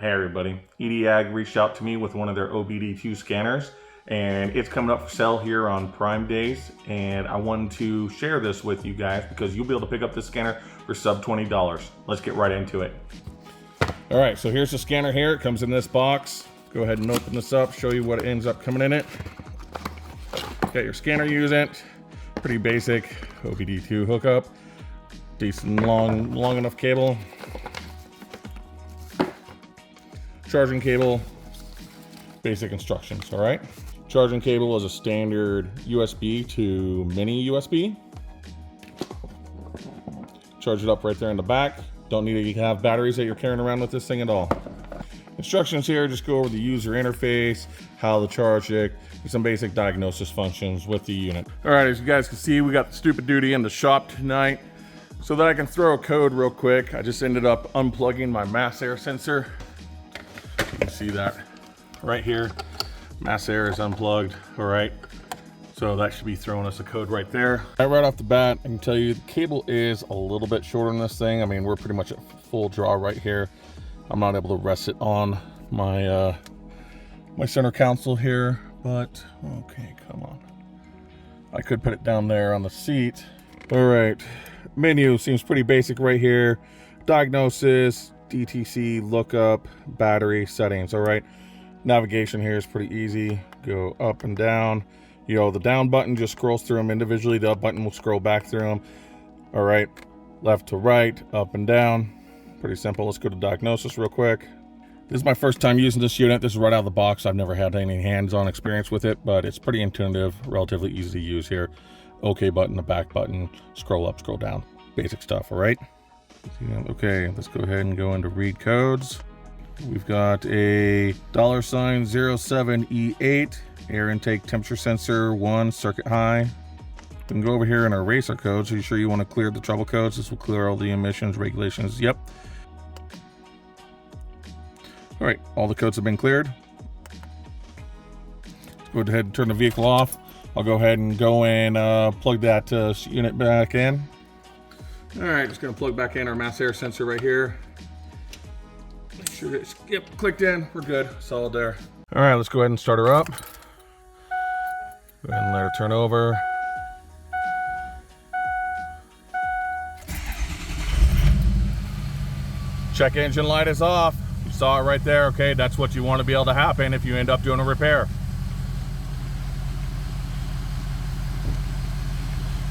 Hey everybody, EDIAG reached out to me with one of their OBD2 scanners, and it's coming up for sale here on Prime Days, and I wanted to share this with you guys because you'll be able to pick up this scanner for sub $20. Let's get right into it. All right, so here's the scanner here. It comes in this box. Go ahead and open this up, show you what ends up coming in it. Got your scanner unit, pretty basic OBD2 hookup, decent long enough cable. Charging cable, basic instructions, all right? Charging cable is a standard USB to mini USB. Charge it up right there in the back. Don't need to have batteries that you're carrying around with this thing at all. Instructions here, just go over the user interface, how to charge it, and some basic diagnosis functions with the unit. All right, as you guys can see, we got the stupid duty in the shop tonight. So that I can throw a code real quick, I just ended up unplugging my mass air sensor. You can see that right here. Mass air is unplugged. All right, so that should be throwing us a code right there. Right off the bat, I can tell you the cable is a little bit shorter on this thing. I mean, we're pretty much at full draw right here. I'm not able to rest it on my my center console here, but okay, come on. I could put it down there on the seat. All right, menu seems pretty basic right here. Diagnosis, DTC, lookup, battery, settings. All right, navigation here is pretty easy. Go up and down. You know, the down button just scrolls through them individually. The up button will scroll back through them. All right, left to right, up and down. Pretty simple. Let's go to diagnosis real quick. This is my first time using this unit. This is right out of the box. I've never had any hands-on experience with it, but it's pretty intuitive, relatively easy to use here. OK button, the back button, scroll up, scroll down. Basic stuff, all right? Okay, let's go ahead and go into read codes. We've got a $07E8 air intake temperature sensor 1 circuit high. We can go over here and erase our codes. Are you sure you want to clear the trouble codes? This will clear all the emissions regulations. Yep. All right, all the codes have been cleared. Let's go ahead and turn the vehicle off. I'll go ahead and go and plug that unit back in. All right, just gonna plug back in our mass air sensor right here. Make sure it's, yep, clicked in, we're good, solid there. All right, let's go ahead and start her up. Go ahead and let her turn over. Check engine light is off. You saw it right there, okay? That's what you want to be able to happen if you end up doing a repair.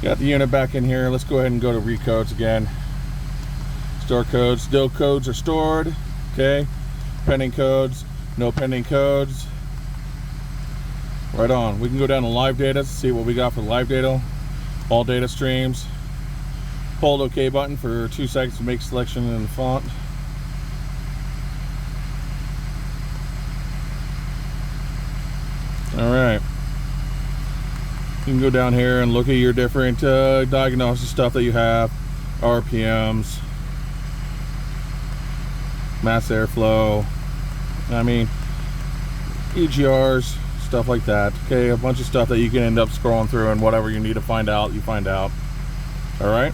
Got the unit back in here. Let's go ahead and go to Recodes again. Store codes. No codes are stored. Okay. Pending codes. No pending codes. Right on. We can go down to live data to see what we got for live data. All data streams. Hold OK button for 2 seconds to make selection in the font. All right. You can go down here and look at your different diagnosis stuff that you have, RPMs, mass airflow, I mean, EGRs, stuff like that. Okay, a bunch of stuff that you can end up scrolling through, and whatever you need to find out, you find out. All right.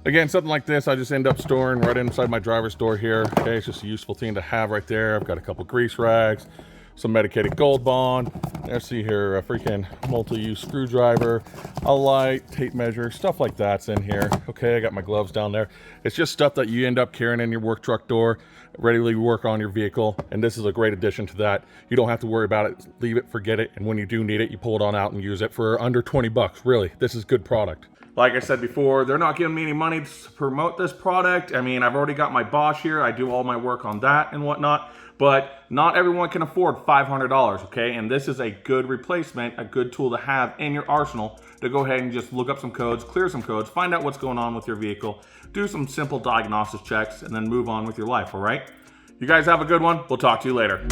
Again, something like this, I just end up storing right inside my driver's door here. Okay, it's just a useful thing to have right there. I've got a couple grease rags, some medicated gold bond. Let's see here, a freaking multi-use screwdriver, a light, tape measure, stuff like that's in here. Okay, I got my gloves down there. It's just stuff that you end up carrying in your work truck door, ready to work on your vehicle, and this is a great addition to that. You don't have to worry about it, leave it, forget it, and when you do need it, you pull it on out and use it for under 20 bucks. Really, this is good product. Like I said before, they're not giving me any money to promote this product. I mean, I've already got my Bosch here. I do all my work on that and whatnot, but not everyone can afford $500, okay? And this is a good replacement, a good tool to have in your arsenal to go ahead and just look up some codes, clear some codes, find out what's going on with your vehicle, do some simple diagnosis checks, and then move on with your life, all right? You guys have a good one. We'll talk to you later.